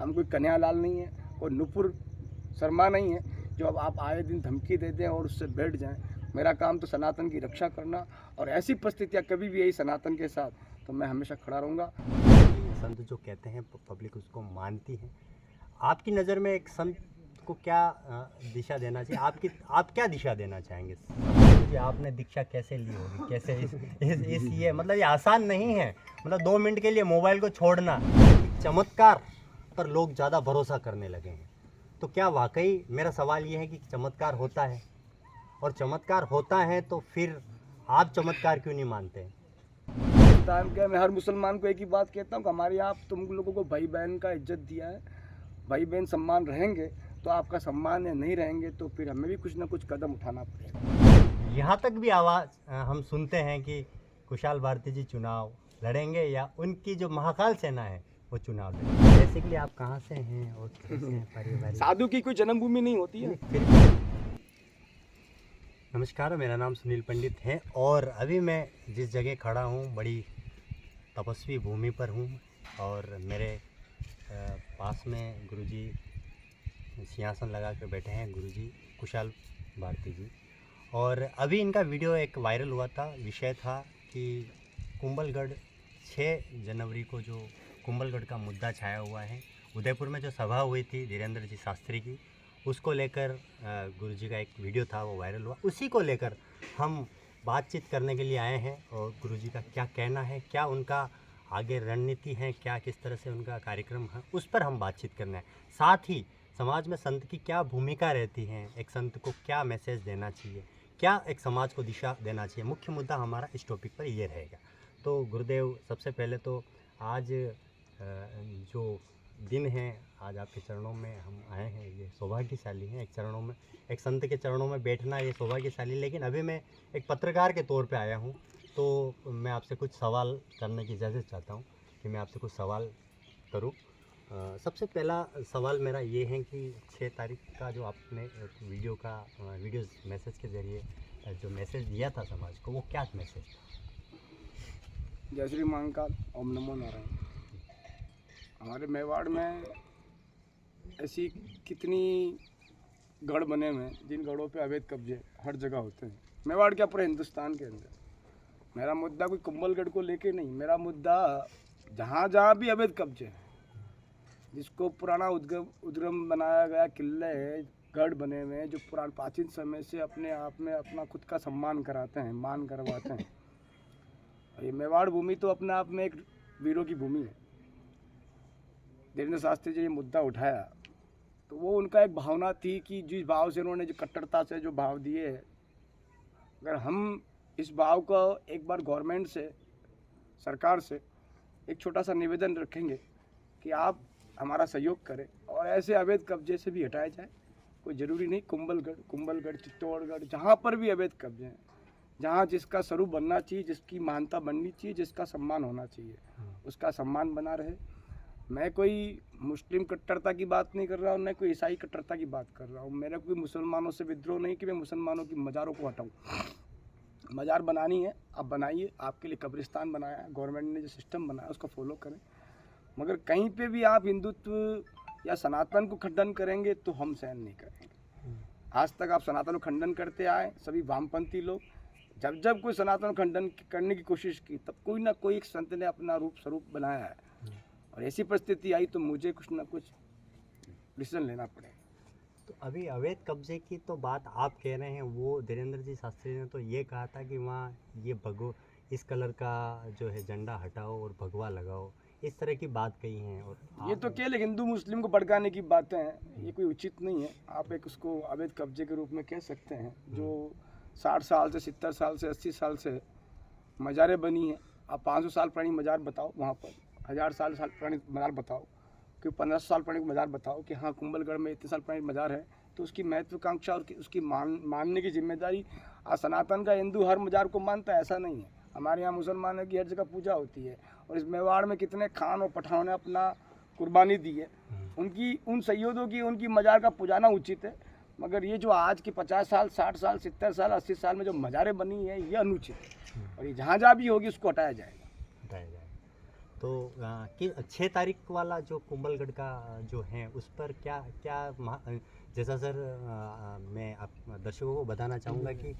हम कोई कन्हैयालाल नहीं है, कोई नुपुर शर्मा नहीं है जो अब आप आए दिन धमकी दे दें और उससे बैठ जाएं। मेरा काम तो सनातन की रक्षा करना, और ऐसी परिस्थितियाँ कभी भी यही सनातन के साथ तो मैं हमेशा खड़ा रहूँगा। संत जो कहते हैं पब्लिक उसको मानती है। आपकी नज़र में एक संत को क्या दिशा देना चाहिए? आप क्या दिशा देना चाहेंगे? जी आपने दीक्षा कैसे ली होगी, कैसे इस ये मतलब ये आसान नहीं है। मतलब 2 मिनट के लिए मोबाइल को छोड़ना, चमत्कार पर लोग ज़्यादा भरोसा करने लगे हैं। तो क्या वाकई, मेरा सवाल ये है कि चमत्कार होता है, और चमत्कार होता है तो फिर आप चमत्कार क्यों नहीं मानते? टाइम क्या, मैं हर मुसलमान को एक ही बात कहता हूँ कि हमारे आप तुम लोगों को भाई बहन का इज्जत दिया है, भाई बहन सम्मान रहेंगे तो आपका सम्मान है, नहीं रहेंगे तो फिर हमें भी कुछ ना कुछ कदम उठाना पड़ेगा। यहाँ तक भी आवाज़ हम सुनते हैं कि कुशाल भारती जी चुनाव लड़ेंगे या उनकी जो महाकाल सेना है वो चुनाव लड़ेंगे। बेसिकली आप कहाँ से हैं और कैसे हैं पारिवारिक? साधु की कोई जन्मभूमि नहीं होती है। नमस्कार, मेरा नाम सुनील पंडित है और अभी मैं जिस जगह खड़ा हूँ बड़ी तपस्वी भूमि पर हूँ, और मेरे पास में गुरुजी सिंहासन लगा कर बैठे हैं, गुरुजी कुशाल भारती जी। और अभी इनका वीडियो एक वायरल हुआ था। विषय था कि कुंभलगढ़ 6 जनवरी को जो कुंभलगढ़ का मुद्दा छाया हुआ है, उदयपुर में जो सभा हुई थी धीरेन्द्र जी शास्त्री की, उसको लेकर गुरुजी का एक वीडियो था, वो वायरल हुआ। उसी को लेकर हम बातचीत करने के लिए आए हैं, और गुरुजी का क्या कहना है, क्या उनका आगे रणनीति है, क्या किस तरह से उनका कार्यक्रम है, उस पर हम बातचीत करना है। साथ ही समाज में संत की क्या भूमिका रहती है, एक संत को क्या मैसेज देना चाहिए, क्या एक समाज को दिशा देना चाहिए, मुख्य मुद्दा हमारा इस टॉपिक पर ये रहेगा। तो गुरुदेव, सबसे पहले तो आज जो दिन है, आज आपके चरणों में हम आए हैं, ये सौभाग्यशाली हैं। एक चरणों में, एक संत के चरणों में बैठना ये सौभाग्यशाली। लेकिन अभी मैं एक पत्रकार के तौर पे आया हूँ, तो मैं आपसे कुछ सवाल करने की इजाज़त चाहता हूँ कि मैं आपसे कुछ सवाल करूँ। सबसे पहला सवाल मेरा ये है कि 6 तारीख का जो आपने वीडियो मैसेज के ज़रिए जो मैसेज दिया था समाज को, वो क्या मैसेज था? जय श्री महाकाल, ओम नमो नारायण। हमारे मेवाड़ में ऐसी कितनी गढ़ बने हुए हैं जिन गढ़ों पे अवैध कब्जे हर जगह होते हैं। मेवाड़ क्या, पूरे हिंदुस्तान के अंदर। मेरा मुद्दा कोई कुंभलगढ़ को लेके नहीं, मेरा मुद्दा जहाँ जहाँ भी अवैध कब्जे हैं, जिसको पुराना उद्गम बनाया गया किले हैं, गढ़ बने हुए हैं, जो पुराने प्राचीन समय से अपने आप में अपना खुद का सम्मान कराते हैं, मान करवाते हैं। ये मेवाड़ भूमि तो अपने आप में एक वीरों की भूमि है। धीरेन्द्र शास्त्री जी ये मुद्दा उठाया तो वो उनका एक भावना थी कि जिस भाव से उन्होंने जो कट्टरता से जो भाव दिए है, अगर हम इस भाव को एक बार गवर्नमेंट से, सरकार से एक छोटा सा निवेदन रखेंगे कि आप हमारा सहयोग करें और ऐसे अवैध कब्जे से भी हटाया जाए। कोई ज़रूरी नहीं कुंभलगढ़, चित्तौड़गढ़, जहाँ पर भी अवैध कब्जे हैं, जहाँ जिसका स्वरूप बनना चाहिए, जिसकी महानता बननी चाहिए, जिसका सम्मान होना चाहिए, उसका सम्मान बना रहे। मैं कोई मुस्लिम कट्टरता की बात नहीं कर रहा हूँ, न कोई ईसाई कट्टरता की बात कर रहा हूँ। मेरा कोई मुसलमानों से विद्रोह नहीं कि मैं मुसलमानों की मज़ारों को हटाऊँ। मज़ार बनानी है, आप बनाइए, आपके लिए कब्रिस्तान बनाया है, गवर्नमेंट ने जो सिस्टम बनाया उसको फॉलो करें। मगर कहीं पे भी आप हिंदुत्व या सनातन को खंडन करेंगे तो हम सहन नहीं करेंगे। आज तक आप सनातन को खंडन करते आए, सभी वामपंथी लोग। जब जब कोई सनातन को खंडन करने की कोशिश की, तब कोई ना कोई एक संत ने अपना रूप स्वरूप बनाया है, और ऐसी परिस्थिति आई तो मुझे कुछ ना कुछ डिसीजन लेना पड़ेगा। तो अभी अवैध कब्जे की तो बात आप कह रहे हैं, वो धीरेन्द्र जी शास्त्री ने तो ये कहा था कि वहाँ ये इस कलर का जो है झंडा हटाओ और भगवा लगाओ, इस तरह की बात कही है। और ये तो केवल हिंदू मुस्लिम को भड़काने की बातें हैं, ये कोई उचित नहीं है। आप एक उसको अवैध कब्जे के रूप में कह सकते हैं, जो 60 साल से 70 साल से 80 साल से मज़ारें बनी हैं। आप 500 साल पुरानी मज़ार बताओ, वहाँ पर 1000 साल पुरानी मज़ार बताओ, कि 1500 साल पुरानी मज़ार बताओ कि हाँ कुंभलगढ़ में इतने साल पुरानी मज़ार है, तो उसकी महत्वाकांक्षा और उसकी मानने की जिम्मेदारी सनातन का हिंदू हर मज़ार को मानता है, ऐसा नहीं है। हमारे यहाँ मुसलमानों की हर जगह पूजा होती है, और इस मेवाड़ में कितने खान और पठानों ने अपना कुर्बानी दी है, उनकी उन सैयदों की उनकी मज़ार का पुजाना उचित है। मगर ये जो आज की 50 साल 60 साल 70 साल 80 साल में जो मज़ारें बनी है, ये अनुचित है, और ये जहाँ जहाँ भी होगी उसको हटाया जाएगा। तो कि 6 तारीख वाला जो कुंभलगढ़ का जो है उस पर क्या क्या जैसा सर मैं आप दर्शकों को बताना चाहूँगा कि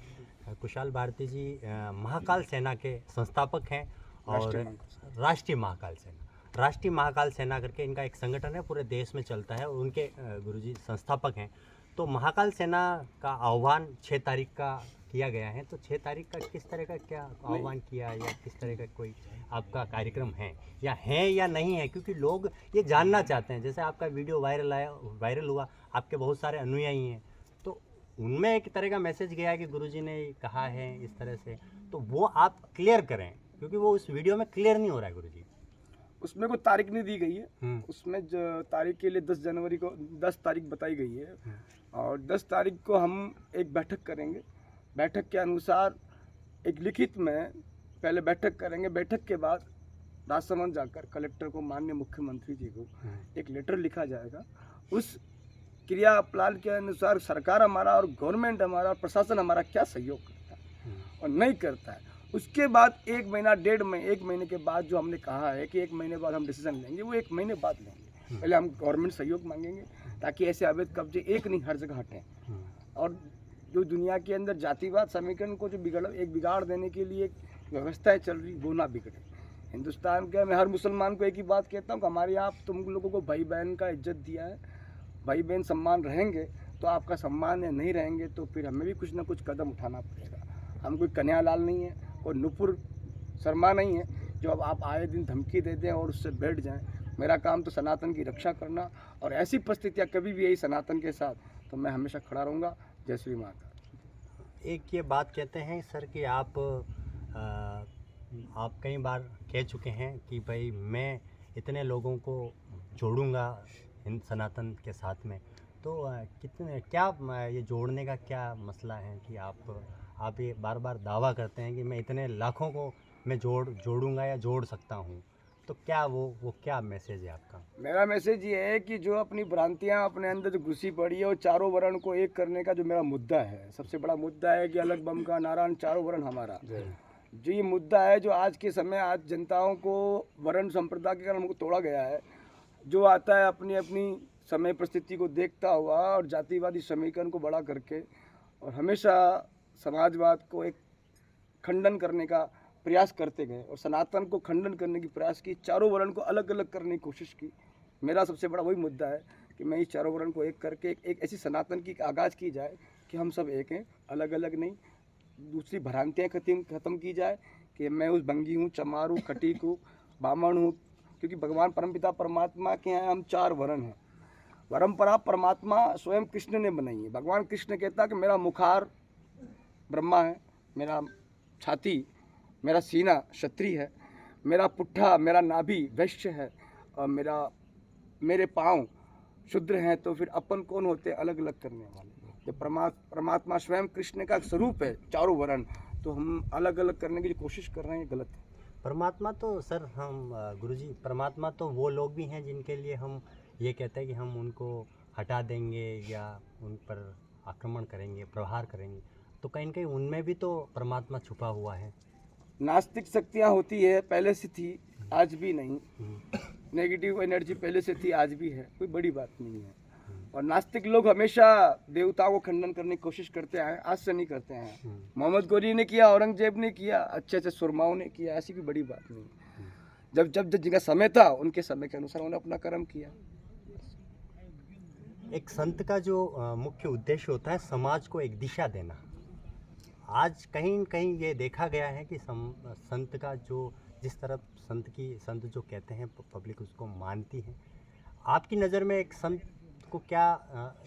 कुशाल भारती जी महाकाल सेना के संस्थापक हैं और राष्ट्रीय महाकाल सेना करके इनका एक संगठन है, पूरे देश में चलता है और उनके गुरुजी संस्थापक हैं। तो महाकाल सेना का आह्वान 6 तारीख का किया गया है, तो 6 तारीख का किस तरह का क्या आह्वान किया या किस तरह का कोई आपका कार्यक्रम है या नहीं है, क्योंकि लोग ये जानना चाहते हैं। जैसे आपका वीडियो वायरल हुआ, आपके बहुत सारे अनुयायी हैं, तो उनमें एक तरह का मैसेज गया कि गुरुजी ने कहा है इस तरह से, तो वो आप क्लियर करें, क्योंकि वो उस वीडियो में क्लियर नहीं हो रहा है गुरुजी। उसमें कोई तारीख नहीं दी गई है, उसमें तारीख के लिए 10 जनवरी को 10 तारीख बताई गई है और 10 तारीख को हम एक बैठक करेंगे। बैठक के अनुसार एक लिखित में पहले बैठक करेंगे, बैठक के बाद राजसमंद जाकर कलेक्टर को, माननीय मुख्यमंत्री जी को एक लेटर लिखा जाएगा। उस क्रिया प्लान के अनुसार सरकार हमारा और गवर्नमेंट हमारा, प्रशासन हमारा क्या सहयोग करता है और नहीं करता है, उसके बाद 1 महीना 1.5 महीने के बाद जो हमने कहा है कि 1 महीने बाद हम डिसीजन लेंगे, वो 1 महीने बाद लेंगे। पहले हम गवर्नमेंट सहयोग मांगेंगे ताकि ऐसे अवैध कब्जे एक नहीं हर जगह हटें और जो दुनिया के अंदर जातिवाद समीकरण को जो बिगाड़ देने के लिए एक व्यवस्थाएं चल रही, वो ना बिगड़े। हिंदुस्तान के, मैं हर मुसलमान को एक ही बात कहता हूँ कि हमारे यहाँ तुम लोगों को भाई बहन का इज्जत दिया है, भाई बहन सम्मान रहेंगे तो आपका सम्मान है, नहीं रहेंगे तो फिर हमें भी कुछ ना कुछ कदम उठाना पड़ेगा। हम कोई कन्हैयालाल नहीं है और नुपुर शर्मा नहीं है जो अब आप आए दिन धमकी दे दें और उससे बैठ जाएं। मेरा काम तो सनातन की रक्षा करना, और ऐसी परिस्थितियाँ कभी भी यही सनातन के साथ, तो मैं हमेशा खड़ा रहूँगा। जय श्री माता। एक ये बात कहते हैं सर कि आप कई बार कह चुके हैं कि भाई मैं इतने लोगों को जोड़ूंगा हिंद सनातन के साथ में, तो कितने क्या ये जोड़ने का क्या मसला है कि आप ये बार बार दावा करते हैं कि मैं इतने लाखों को मैं जोड़ूंगा या जोड़ सकता हूँ, तो क्या वो क्या मैसेज है आपका? मेरा मैसेज ये है कि जो अपनी भ्रांतियाँ अपने अंदर जो घुसी पड़ी है, और चारों वर्ण को एक करने का जो मेरा मुद्दा है, सबसे बड़ा मुद्दा है कि अलग बम का नारायण चारों वर्ण हमारा, जो ये मुद्दा है जो आज के समय आज जनताओं को वर्ण संप्रदाय के कारण हमको तोड़ा गया है। जो आता है अपनी अपनी समय परिस्थिति को देखता हुआ और जातिवादी समीकरण को बड़ा करके और हमेशा समाजवाद को एक खंडन करने का प्रयास करते गए और सनातन को खंडन करने की प्रयास की, चारों वर्ण को अलग अलग करने की कोशिश की। मेरा सबसे बड़ा वही मुद्दा है कि मैं इस चारों वर्ण को एक करके एक ऐसी सनातन की आगाज़ की जाए कि हम सब एक हैं, अलग अलग नहीं। दूसरी भ्रांतियाँ ख़त्म की जाए कि मैं उस बंगी हूँ, चमार हूँ, खटीक हूँ, ब्राह्मण हूँ, क्योंकि भगवान परमपिता परमात्मा के यहाँ हम 4 वर्ण हैं। परंपरा परमात्मा स्वयं कृष्ण ने बनाई है। भगवान कृष्ण कहता है कि मेरा मुखार ब्रह्मा है, मेरा छाती, मेरा सीना क्षत्रिय है, मेरा पुट्ठा, मेरा नाभि वैश्य है और मेरे पाँव शूद्र हैं। तो फिर अपन कौन होते हैं अलग अलग करने वाले? जब परमात्मा स्वयं कृष्ण का स्वरूप है चारों वर्ण, तो हम अलग अलग करने की जो कोशिश कर रहे हैं गलत है। परमात्मा तो सर हम गुरुजी, परमात्मा तो वो लोग भी हैं जिनके लिए हम ये कहते हैं कि हम उनको हटा देंगे या उन पर आक्रमण करेंगे, प्रहार करेंगे, तो कहीं न कहीं उनमें भी तो परमात्मा छुपा हुआ है। नास्तिक शक्तियाँ होती है, पहले से थी, आज भी नहीं। नेगेटिव एनर्जी पहले से थी, आज भी है, कोई बड़ी बात नहीं है। और नास्तिक लोग हमेशा देवताओं को खंडन करने की कोशिश करते हैं, आज से नहीं करते हैं। मोहम्मद गोरी ने किया, औरंगजेब ने किया, अच्छे अच्छे सुरमाओं ने किया, ऐसी कोई बड़ी बात नहीं। जब जिनका समय था उनके समय के अनुसार उन्होंने अपना कर्म किया। एक संत का जो मुख्य उद्देश्य होता है समाज को एक दिशा देना। आज कहीं न कहीं ये देखा गया है कि संत का जो जिस तरफ संत जो कहते हैं पब्लिक उसको मानती है। आपकी नज़र में एक संत को क्या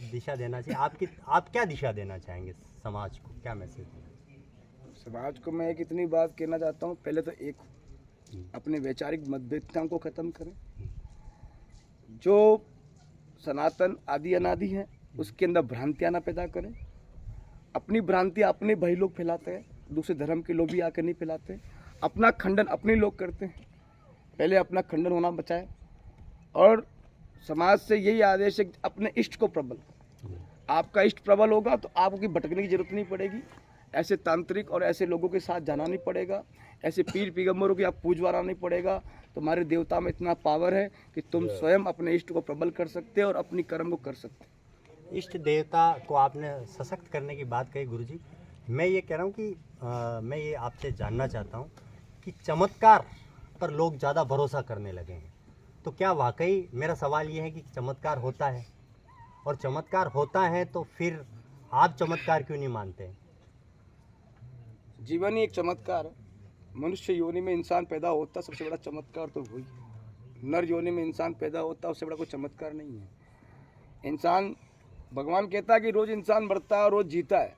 दिशा देना चाहिए? आप क्या दिशा देना चाहेंगे समाज को, क्या मैसेज देना? समाज को मैं एक इतनी बात कहना चाहता हूँ, पहले तो एक अपने वैचारिक मतभेदताओं को ख़त्म करें। जो सनातन आदि अनादि है उसके अंदर भ्रांतियाँ ना पैदा करें। अपनी भ्रांतियाँ अपने भाई लोग फैलाते हैं, दूसरे धर्म के लोग भी आकर नहीं फैलाते। अपना खंडन अपने लोग करते हैं, पहले अपना खंडन होना बचाए। और समाज से यही आदेश है कि अपने इष्ट को प्रबल, आपका इष्ट प्रबल होगा तो आपको भटकने की जरूरत नहीं पड़ेगी। ऐसे तांत्रिक और ऐसे लोगों के साथ जाना नहीं पड़ेगा, ऐसे पीर पैगंबरों की आप पूजवाना नहीं पड़ेगा। तो तुम्हारे देवता में इतना पावर है कि तुम स्वयं अपने इष्ट को प्रबल कर सकते हो और अपनी कर्म को कर सकते हो। इष्ट देवता को आपने सशक्त करने की बात कही गुरुजी। मैं ये कह रहा हूँ कि मैं ये आपसे जानना चाहता हूँ कि चमत्कार पर लोग ज़्यादा भरोसा करने लगे हैं, तो क्या वाकई, मेरा सवाल ये है कि चमत्कार होता है, और चमत्कार होता है तो फिर आप चमत्कार क्यों नहीं मानते? जीवन ही एक चमत्कार है। मनुष्य योनि में इंसान पैदा होता, सबसे बड़ा चमत्कार तो वही है। नर योनि में इंसान पैदा होता, उससे बड़ा कोई चमत्कार नहीं है। इंसान, भगवान कहता है कि रोज इंसान मरता है और रोज जीता है।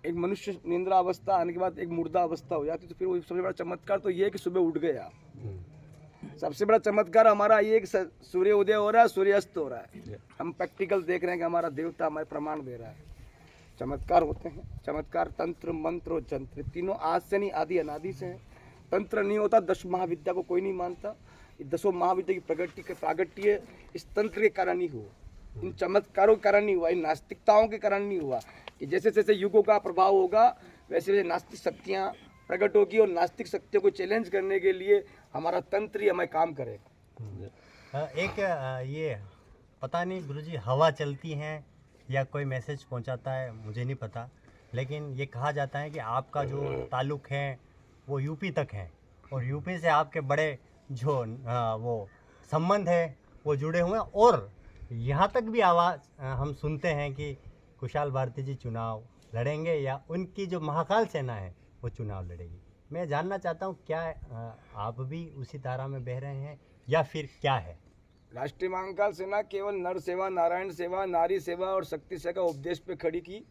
एक मनुष्य निंद्रा अवस्था आने के बाद एक मुर्दा अवस्था हो जाती, तो फिर वो सबसे बड़ा चमत्कार तो ये है कि सुबह उठ गए आप। सबसे बड़ा चमत्कार हमारा ये कि सूर्य उदय हो रहा है, सूर्य अस्त हो रहा है, हम प्रैक्टिकल देख रहे हैं कि हमारा देवता हमारे प्रमाण दे रहा है। चमत्कार होते हैं। चमत्कार तंत्र, मंत्र और जंत्र, तीनों आज से नहीं, आदि अनादि से हैं। तंत्र नहीं होता, 10 महाविद्या को कोई नहीं मानता। ये 10 महाविद्या की प्रागट्य इस तंत्र के कारण ही हुआ, इन चमत्कारों के कारण नहीं हुआ, इन नास्तिकताओं के कारण नहीं हुआ। कि जैसे जैसे युगों का प्रभाव होगा वैसे वैसे नास्तिक शक्तियाँ प्रकट होगी, और नास्तिक शक्तियों को चैलेंज करने के लिए हमारा तंत्र ही हमें काम करेगा। एक ये पता नहीं गुरुजी, हवा चलती हैं या कोई मैसेज पहुंचाता है, मुझे नहीं पता, लेकिन ये कहा जाता है कि आपका जो ताल्लुक़ है वो यूपी तक है, और यूपी से आपके बड़े जो वो संबंध है वो जुड़े हुए हैं, और यहाँ तक भी आवाज़ हम सुनते हैं कि कुशाल भारती जी चुनाव लड़ेंगे, या उनकी जो महाकाल सेना है वो चुनाव लड़ेगी। मैं जानना चाहता हूँ, क्या आप भी उसी धारा में बह रहे हैं या फिर क्या है? राष्ट्रीय महाकाल सेना केवल नर सेवा, नारायण सेवा, नारी सेवा और शक्ति सेवा का उपदेश पे खड़ी की,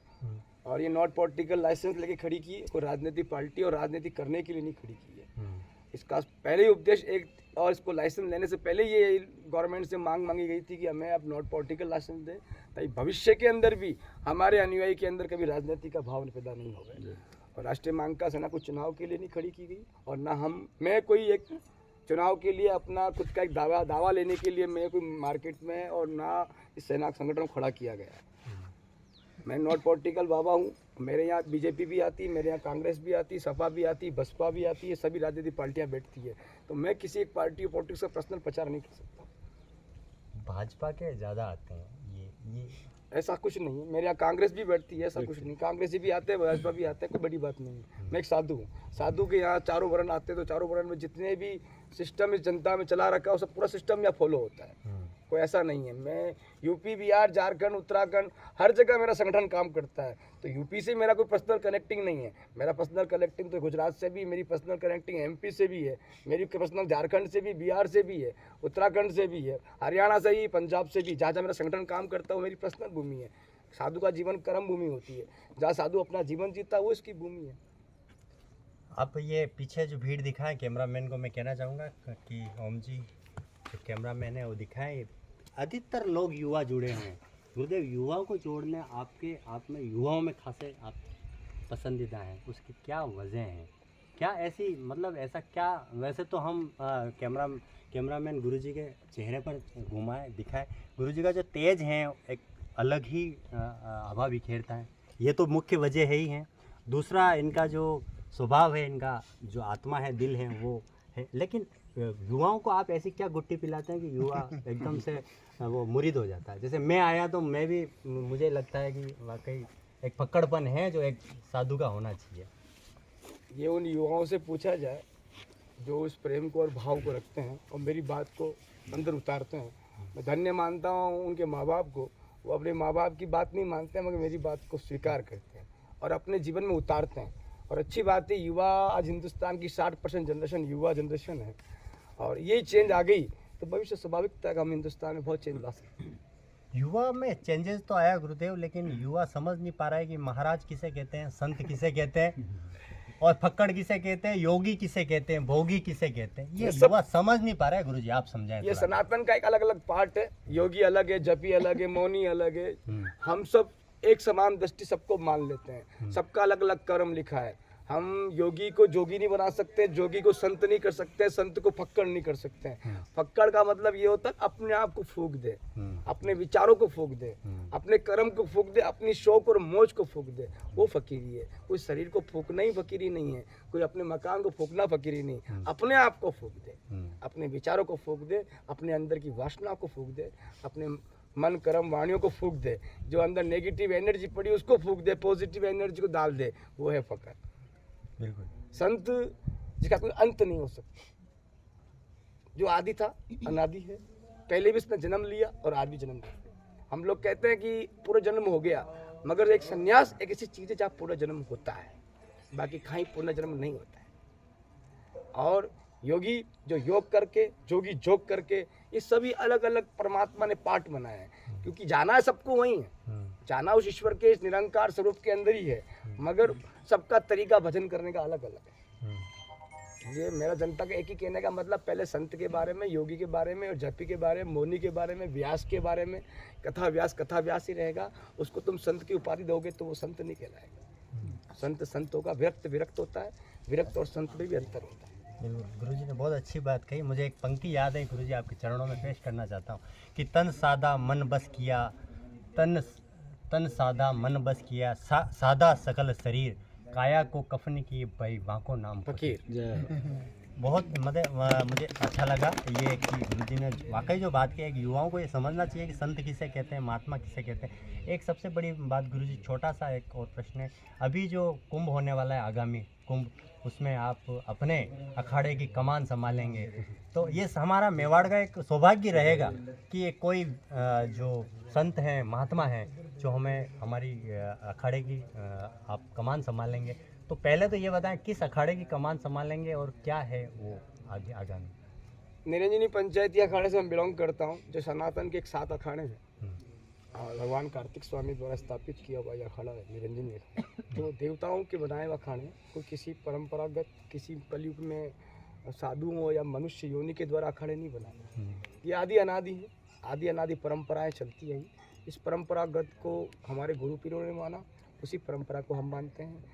और ये नॉट पॉलिटिकल लाइसेंस लेके खड़ी की। कोई राजनीतिक पार्टी और राजनीति करने के लिए नहीं खड़ी की है। इसका पहले ही उपदेश एक, और इसको लाइसेंस लेने से पहले ये गवर्नमेंट से मांगी गई थी कि हमें अब नॉट पॉलिटिकल लाइसेंस दे, ताकि भविष्य के अंदर भी हमारे अनुयायी के अंदर कभी राजनीति का भाव पैदा नहीं होगा। और राष्ट्रीय महाकाल सेना को चुनाव के लिए नहीं खड़ी की गई, और ना मैं कोई एक चुनाव के लिए अपना खुद का एक दावा लेने के लिए मैं कोई मार्केट में, और ना इस सेना संगठन को खड़ा किया गया। मैं नॉट पॉलिटिकल बाबा हूँ। मेरे यहाँ बीजेपी भी आती, मेरे यहाँ कांग्रेस भी आती, सपा भी आती, बसपा भी आती है, सभी राजनीतिक पार्टियाँ बैठती है। तो मैं किसी एक पार्टी और पॉलिटिक्स का पर्सनल प्रचार नहीं कर सकता। भाजपा के ज़्यादा आते हैं ये ऐसा कुछ नहीं है। मेरे यहाँ कांग्रेस भी बैठती है, ऐसा कुछ नहीं। कांग्रेसी भी आते हैं, भाजपा भी आते हैं, कोई बड़ी बात नहीं है। मैं एक साधु हूँ। साधु के यहाँ चारों वर्ण आते हैं, तो चारों वर्ण में जितने भी सिस्टम इस जनता में चला रखा है, वो सब पूरा सिस्टम यहाँ फॉलो होता है। कोई ऐसा नहीं है। मैं यूपी, बिहार, झारखंड, उत्तराखंड, हर जगह मेरा संगठन काम करता है। तो यूपी से मेरा कोई पर्सनल कनेक्टिंग नहीं है। मेरा पर्सनल कनेक्टिंग तो गुजरात से भी, मेरी पर्सनल कनेक्टिंग एमपी से भी है, मेरी पर्सनल झारखंड से भी, बिहार से भी है, उत्तराखंड से भी है, हरियाणा से ही, पंजाब से भी। जहाँ जहाँ मेरा संगठन काम करता है वो मेरी पर्सनल भूमि है। साधु का जीवन कर्म भूमि होती है। जहाँ साधु अपना जीवन जीता है वो इसकी भूमि है। आप ये पीछे जो भीड़ दिखाएं, कैमरामैन को मैं कहना चाहूँगा कि ओम जी जो कैमरामैन है वो दिखाएं, अधिकतर लोग युवा जुड़े हैं। गुरुदेव, युवाओं को जोड़ने आपके आप में, युवाओं में खासे आप पसंदीदा हैं, उसकी क्या वजह है? क्या ऐसी, मतलब ऐसा क्या? वैसे तो हम कैमरामैन गुरुजी के चेहरे पर घुमाए दिखाए, गुरुजी का जो तेज है एक अलग ही हवा बिखेरता है, ये तो मुख्य वजह है ही है। दूसरा, इनका जो स्वभाव है, इनका जो आत्मा है, दिल है, वो है। लेकिन युवाओं को आप ऐसी क्या गुट्टी पिलाते हैं कि युवा एकदम से वो मुरीद हो जाता है? जैसे मैं आया तो मैं भी, मुझे लगता है कि वाकई एक पकड़पन है जो एक साधु का होना चाहिए। ये उन युवाओं से पूछा जाए जो उस प्रेम को और भाव को रखते हैं और मेरी बात को अंदर उतारते हैं। मैं धन्य मानता हूँ उनके माँ बाप को। वो अपने माँ बाप की बात नहीं मानते हैं, मगर मेरी बात को स्वीकार करते हैं और अपने जीवन में उतारते हैं। और अच्छी बात है, युवा आज हिंदुस्तान की 60% जनरेशन युवा जनरेशन है, और यही चेंज आ गई तो भविष्य स्वाभाविक तक हम हिंदुस्तान में बहुत चेंज ला सकते हैं। युवा में चेंजेस तो आया गुरुदेव, लेकिन युवा समझ नहीं पा रहा है कि महाराज किसे कहते हैं, संत किसे कहते हैं, और फक्कड़ किसे कहते हैं, योगी किसे कहते हैं, भोगी किसे कहते हैं। ये युवा समझ नहीं पा रहा है। गुरुजी आप समझाएं। ये सनातन का एक अलग अलग पार्ट है। योगी अलग है, जपी अलग है, मौनी अलग है। हम सब एक समान दृष्टि सबको मान लेते हैं। सबका अलग अलग कर्म लिखा है। हम योगी को जोगी नहीं बना सकते, जोगी को संत नहीं कर सकते, संत को फक्कड़ नहीं कर सकते हैं। फक्कड़ का मतलब ये होता है अपने आप को फूंक दे, अपने विचारों को फूंक दे, अपने कर्म को फूंक दे, अपनी शौक और मौज को फूंक दे, वो फकीरी है। कोई शरीर को फूंकना ही फकीरी नहीं है, कोई अपने मकान को फूंकना फकीरी नहीं, अपने आप को फूंक दे, अपने विचारों को फूंक दे, अपने अंदर की वासना को फूंक दे, अपने मन कर्म वाणियों को फूंक दे, जो अंदर नेगेटिव एनर्जी पड़ी उसको फूंक दे, पॉजिटिव एनर्जी को डाल दे, वो है फकर। बिल्कुल। संत जिसका कोई अंत नहीं हो सकता, जो आदि था अनादि है, पहले भी इसने जन्म लिया और आज भी जन्म लिया। हम लोग कहते हैं कि पूरा जन्म हो गया, मगर एक संन्यास एक ऐसी चीज़ है जहाँ पूरा जन्म होता है, बाकी कहीं पूर्ण जन्म नहीं होता है। और योगी जो योग करके, जोगी जोग करके, ये सभी अलग अलग परमात्मा ने पार्ट बनाए हैं, क्योंकि जाना है सबको वहीं है, जाना उस ईश्वर के इस निरंकार स्वरूप के अंदर ही है, मगर सबका तरीका भजन करने का अलग अलग है। ये मेरा जनता का एक ही कहने का मतलब, पहले संत के बारे में, योगी के बारे में, और जपी के बारे में, मौनी के बारे में, व्यास के बारे में, कथा व्यास ही रहेगा। उसको तुम संत की उपाधि दोगे तो वो संत नहीं कहलाएगा। संत संत होगा, विरक्त होता है, विरक्त और संत में भी अंतर होता है। बिल्कुल, गुरुजी ने बहुत अच्छी बात कही। मुझे एक पंक्ति याद है, गुरुजी आपके चरणों में पेश करना चाहता हूँ कि तन सादा मन बस किया, तन सादा मन बस किया, सादा सकल शरीर, काया को कफन की भाई वाको नाम फकीर। बहुत मुझे अच्छा लगा ये कि गुरुजी ने वाकई जो बात की है कि युवाओं को ये समझना चाहिए कि संत किसे कहते हैं, महात्मा किसे कहते हैं। एक सबसे बड़ी बात गुरुजी, छोटा सा एक और प्रश्न है, अभी जो कुंभ होने वाला है, आगामी कुंभ, उसमें आप अपने अखाड़े की कमान संभालेंगे, तो ये हमारा मेवाड़ का एक सौभाग्य रहेगा कि एक कोई जो संत हैं, महात्मा हैं, जो हमें हमारी अखाड़े की आप कमान संभालेंगे। तो पहले तो ये बताएं किस अखाड़े की कमान संभालेंगे और क्या है वो आगे आगामी। निरंजनी पंचायती अखाड़े से मैं बिलोंग करता हूँ, जो सनातन के एक 7 अखाड़े हैं, और भगवान कार्तिक स्वामी द्वारा स्थापित किया हुआ यह अखाड़ा है निरंजनी अखाड़ा। तो देवताओं के बनाए हुए अखाड़े, कोई किसी परंपरागत, किसी कलयुग में साधुओं या मनुष्य योनि के द्वारा अखाड़े नहीं बनाए। ये आदि अनादि है, आदि अनादि परंपराएं चलती हैं। इस परंपरागत को हमारे गुरु पीरों ने माना, उसी परंपरा को हम मानते हैं।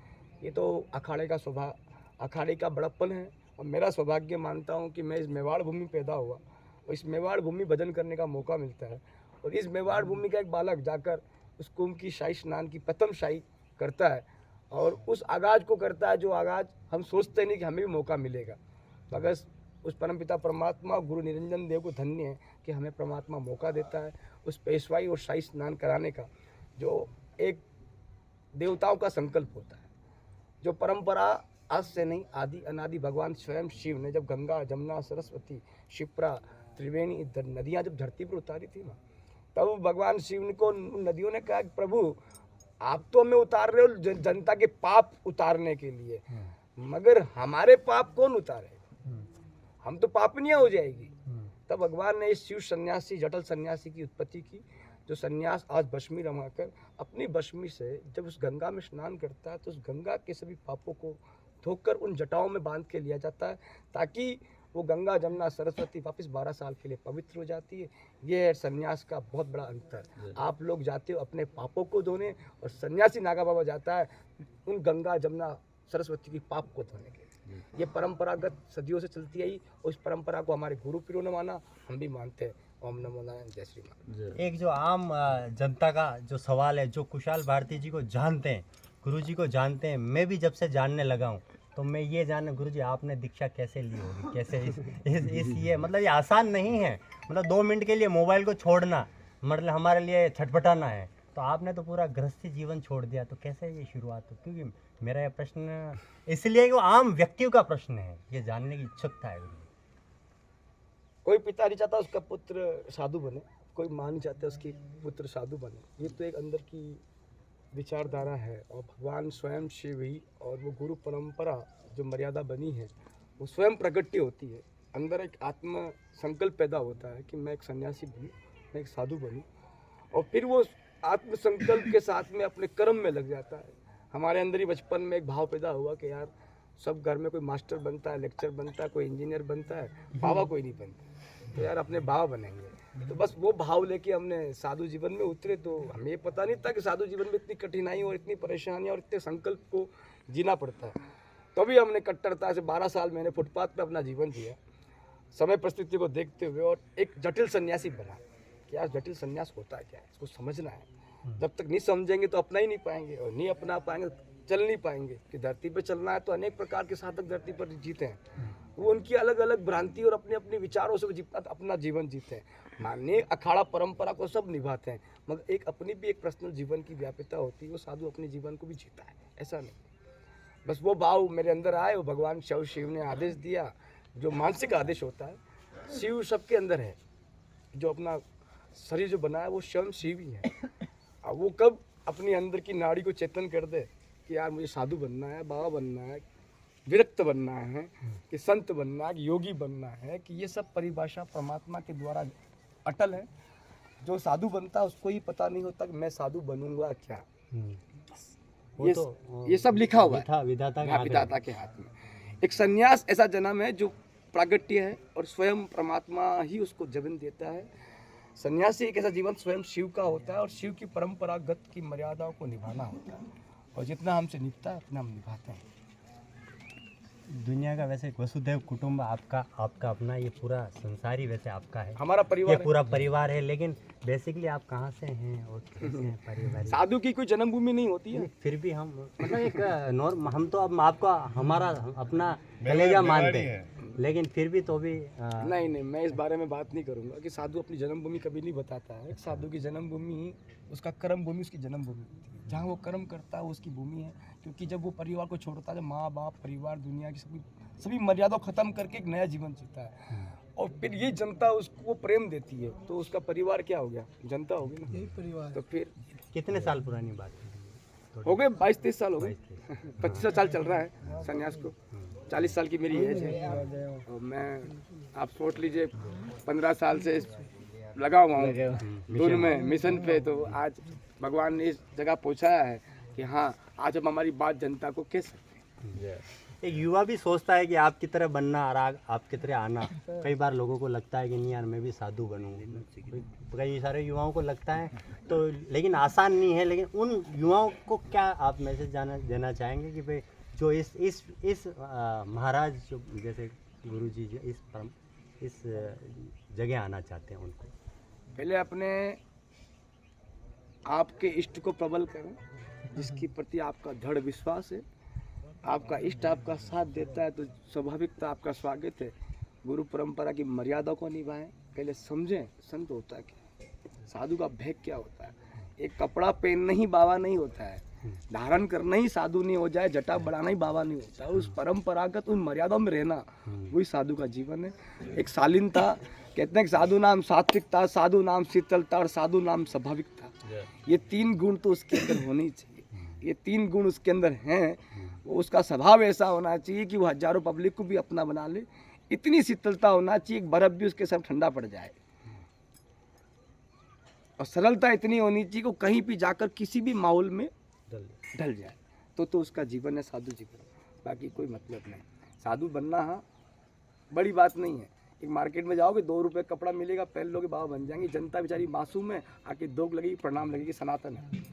ये तो अखाड़े का स्वभाव, अखाड़े का बड़प्पन है। और मेरा सौभाग्य मानता हूँ कि मैं इस मेवाड़ भूमि पैदा हुआ, और इस मेवाड़ भूमि भजन करने का मौका मिलता है। और इस मेवाड़ भूमि का एक बालक जाकर उस कुंभ की शाही स्नान की प्रथम शाही करता है, और उस आगाज को करता है जो आगाज हम सोचते नहीं कि हमें भी मौका मिलेगा, मगर उस परमपिता परमात्मा गुरु निरंजन देव को धन्य है कि हमें परमात्मा मौका देता है उस पेशवाई और शाही स्नान कराने का, जो एक देवताओं का संकल्प होता है। जो परंपरा आज से नहीं, आदि अनादि भगवान स्वयं शिव ने जब गंगा, जमुना, सरस्वती, शिप्रा, त्रिवेणी नदियाँ जब धरती पर उतारी थी ना, तब भगवान शिव को नदियों ने कहा कि प्रभु आप तो हमें उतार रहे हो जनता के पाप उतारने के लिए, मगर हमारे पाप कौन उतारे, हम तो पापनीय हो जाएगी। तब भगवान ने इस शिव सन्यासी, जटल सन्यासी की उत्पत्ति की, जो सन्यास आज भस्मी रमाकर अपनी भस्मी से जब उस गंगा में स्नान करता है, तो उस गंगा के सभी पापों को धोकर उन जटाओं में बांध के लिया जाता है, ताकि वो गंगा, जमुना, सरस्वती वापस 12 साल के लिए पवित्र हो जाती है। ये है सन्यास का बहुत बड़ा अंतर। आप लोग जाते हो अपने पापों को धोने, और सन्यासी नागा बाबा जाता है उन गंगा, जमुना, सरस्वती की पाप को धोने के लिए। ये परंपरागत सदियों से चलती आई, और इस परंपरा को हमारे गुरु पीरों ने माना, हम भी मानते हैं। ओम नमो नारायण, जय श्री राम। एक जो आम जनता का जो सवाल है, जो कुशाल भारती जी को जानते हैं, गुरु जी को जानते हैं, मैं भी जब से जानने लगा हूँ, तो मैं ये जानना, गुरु जी आपने दीक्षा कैसे ली होगी, कैसे इस ये मतलब ये आसान नहीं है, मतलब 2 मिनट के लिए मोबाइल को छोड़ना मतलब हमारे लिए छटपटाना है, तो आपने तो पूरा गृहस्थी जीवन छोड़ दिया, तो कैसे ये शुरुआत हो? क्योंकि मेरा ये प्रश्न इसलिए कि वो आम व्यक्तियों का प्रश्न है, ये जानने की इच्छुकता है। कोई पिता नहीं चाहता उसका पुत्र साधु बने, कोई माँ नहीं चाहता उसकी पुत्र साधु बने। ये तो एक अंदर की विचारधारा है, और भगवान स्वयं शिव ही, और वो गुरु परंपरा जो मर्यादा बनी है वो स्वयं प्रकट होती है। अंदर एक आत्म संकल्प पैदा होता है कि मैं एक सन्यासी बनूँ, मैं एक साधु बनूँ, और फिर वो आत्म संकल्प के साथ में अपने कर्म में लग जाता है। हमारे अंदर ही बचपन में एक भाव पैदा हुआ कि यार सब घर में कोई मास्टर बनता है, लेक्चर बनता है, कोई इंजीनियर बनता है, बाबा कोई नहीं बनता, तो यार अपने बाबा बनेंगे। तो बस वो भाव लेके हमने साधु जीवन में उतरे। तो हमें पता नहीं था कि साधु जीवन में इतनी कठिनाई और इतनी परेशानी और इतने संकल्प को जीना पड़ता है। तो भी हमने कट्टरता से 12 साल मैंने फुटपाथ पे अपना जीवन जिया, समय परिस्थिति को देखते हुए, और एक जटिल सन्यासी बना। क्या जटिल सन्यास होता है, क्या है, इसको समझना है। जब तक नहीं समझेंगे तो अपना ही नहीं पाएंगे, और नहीं अपना पाएंगे तो चल नहीं पाएंगे। कि धरती पर चलना है तो अनेक प्रकार के साधक धरती पर जीते हैं, वो उनकी अलग अलग भ्रांति और अपने अपने विचारों से अपना जीवन जीते हैं। माननीय अखाड़ा परंपरा को सब निभाते हैं, मगर एक अपनी भी एक पर्सनल जीवन की व्याप्यता होती है। वो साधु अपने जीवन को भी जीता है, ऐसा नहीं। बस वो भाव मेरे अंदर आए, वो भगवान शिव ने आदेश दिया, जो मानसिक आदेश होता है। शिव सबके अंदर है, जो अपना शरीर जो बना है वो स्वयं शिव ही है। अब वो कब अपनी अंदर की नाड़ी को चेतन कर दे कि यार मुझे साधु बनना है, बाबा बनना है, विरक्त बनना है, कि संत बनना है, कि योगी बनना है, कि ये सब परिभाषा परमात्मा के द्वारा अटल है। जो साधु बनता है उसको ही पता नहीं होता कि मैं साधु बनूंगा क्या। ये सब लिखा हुआ है विधाता के हाथ में। एक सन्यास ऐसा जन्म है जो प्रागट्य है, और स्वयं परमात्मा ही उसको जन्म देता है। सन्यासी एक ऐसा जीवन स्वयं शिव का होता है, और शिव की परंपरागत की मर्यादाओं को निभाना होता है, और जितना हमसे निभता है उतना हम निभाते हैं। दुनिया का वैसे वसुधैव कुटुंब आपका अपना, ये पूरा संसार ही वैसे आपका है, हमारा परिवार ये पूरा परिवार है। लेकिन बेसिकली आप कहाँ से हैं और कैसे हैं परिवार? साधु की कोई जन्मभूमि नहीं होती है, फिर भी हम मतलब एक हम तो अब आपका हमारा अपना कलेजा मानते हैं, लेकिन फिर भी तो भी नहीं, मैं इस बारे में बात नहीं करूंगा कि साधु अपनी जन्मभूमि कभी नहीं बताता है। साधु की जन्मभूमि उसका कर्म भूमि, उसकी जन्मभूमि होती है। जहाँ वो कर्म करता है वो उसकी भूमि है। क्योंकि जब वो परिवार को छोड़ता है, जब माँ बाप परिवार दुनिया की सभी मर्यादा खत्म करके एक नया जीवन जीता है, और फिर ये जनता उसको प्रेम देती है, तो उसका परिवार क्या हो गया? जनता होगी ना, यही परिवार। तो फिर कितने साल पुरानी बात हो गए? 22-23 साल हो गए। 25 साल चल रहा है संन्यास को। 40 साल की मेरी एज है, और मैं आप सोच लीजिए 15 साल से लगा हुआ हूँ धुन में, मिशन पे। तो आज भगवान ने इस जगह पहुँचाया है कि हाँ, आज हम हमारी बात जनता को कह सकते हैं। एक युवा भी सोचता है कि आपकी तरह बनना और आपकी तरह आना। कई बार लोगों को लगता है कि नहीं यार मैं भी साधु बनूँ, कई सारे युवाओं को लगता है, तो लेकिन आसान नहीं है। लेकिन उन युवाओं को क्या आप मैसेज देना चाहेंगे कि भाई जो इस महाराज जो जैसे गुरु जी जो इस जगह आना चाहते हैं, उनको पहले अपने आपके इष्ट को प्रबल करें, जिसके प्रति आपका दृढ़ विश्वास है। आपका इष्ट आपका साथ देता है तो स्वाभाविकता आपका स्वागत है। गुरु परंपरा की मर्यादा को निभाएं, पहले समझें संत होता है क्या, साधु का भेद क्या होता है। एक कपड़ा पहनना ही बाबा नहीं होता है, धारण करना ही साधु नहीं हो जाए, जटा बढ़ाना ही बाबा नहीं होता है। उस परंपरागत उन मर्यादाओं में रहना वही साधु का जीवन है। एक शालीनता, कहते हैं कि साधु नाम सात्विकता, साधु नाम शीतलता, और साधु नाम स्वाभाविकता। ये 3 गुण तो उसके अंदर होने ही चाहिए। ये 3 गुण उसके अंदर हैं। उसका स्वभाव ऐसा होना चाहिए कि वो हजारों पब्लिक को भी अपना बना ले। इतनी शीतलता होना चाहिए, एक बर्फ भी उसके सब ठंडा पड़ जाए। और सरलता इतनी होनी चाहिए कि कहीं भी जाकर किसी भी माहौल में ढल जाए। तो उसका जीवन है साधु जीवन, बाकी कोई मतलब नहीं। साधु बनना हाँ बड़ी बात नहीं है। एक मार्केट में जाओगे 2 रुपये कपड़ा मिलेगा, पहन लोगे, बाबा बन जाएंगे। जनता बेचारी मासूम है, आके दोग लगेगी, प्रणाम लगेगी। सनातन है,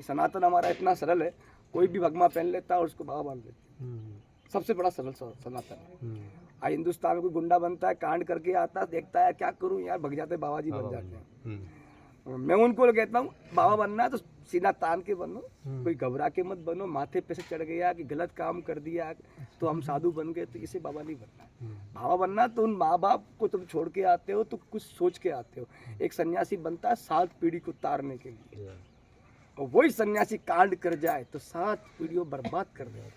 सनातन हमारा इतना सरल है, कोई भी भगमा पहन लेता है और उसको बाबा मान लेते हैं। सबसे बड़ा सरल सनातन है। आज हिंदुस्तान में कोई गुंडा बनता है, कांड करके आता है, देखता है क्या करूं यार, भग जाते बाबा जी बन जाते हैं। मैं उनको कहता हूँ बाबा बनना है तो सीना तान के बनो, कोई घबरा के मत बनो। माथे पे से चढ़ गया कि गलत काम कर दिया तो हम साधु बन गए, तो इसे बाबा नहीं बनना है। बाबा बनना तो उन माँ बाप को तुम छोड़ के आते हो तो कुछ सोच के आते हो। एक सन्यासी बनता है 7 पीढ़ी को तारने के लिए, और वही सन्यासी कांड कर जाए तो 7 पीढ़ियों बर्बाद कर दे।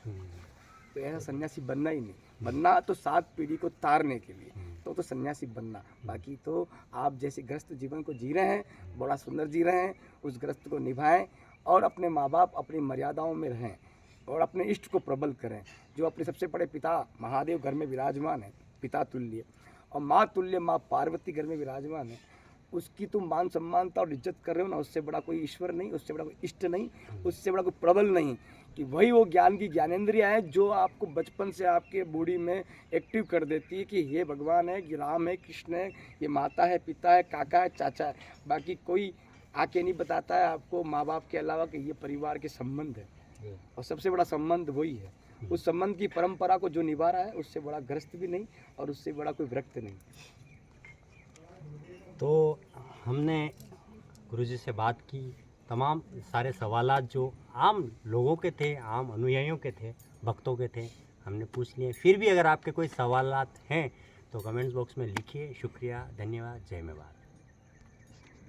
तो ऐसा सन्यासी बनना ही नहीं। बनना तो 7 पीढ़ी को तारने के लिए, तो सन्यासी बनना। बाकी तो आप जैसे ग्रस्त जीवन को जी रहे हैं, बड़ा सुंदर जी रहे हैं, उस ग्रस्त को निभाएं, और अपने माँ बाप अपनी मर्यादाओं में रहें, और अपने इष्ट को प्रबल करें। जो अपने सबसे बड़े पिता महादेव घर में विराजमान है, पिता तुल्य, और माँ तुल्य माँ पार्वती घर में विराजमान है, उसकी तुम मान सम्मानता और इज्जत कर रहे हो ना, उससे बड़ा कोई ईश्वर नहीं, उससे बड़ा कोई इष्ट नहीं, उससे बड़ा कोई प्रबल नहीं। कि वही वो ज्ञान की ज्ञानेंद्रिया है जो आपको बचपन से आपके बॉडी में एक्टिव कर देती है कि ये भगवान है, कि राम है, कृष्ण है, ये माता है, पिता है, काका है, चाचा है। बाकी कोई आके नहीं बताता है आपको माँ बाप के अलावा कि ये परिवार के संबंध है, और सबसे बड़ा संबंध वही है। उस संबंध की परंपरा को जो निभा रहा है उससे बड़ा ग्रस्त भी नहीं और उससे बड़ा कोई विरक्त नहीं। तो हमने गुरुजी से बात की, तमाम सारे सवालात जो आम लोगों के थे, आम अनुयायियों के थे, भक्तों के थे, हमने पूछ लिए। फिर भी अगर आपके कोई सवालात हैं तो कमेंट्स बॉक्स में लिखिए। शुक्रिया, धन्यवाद, जय मेवाड़।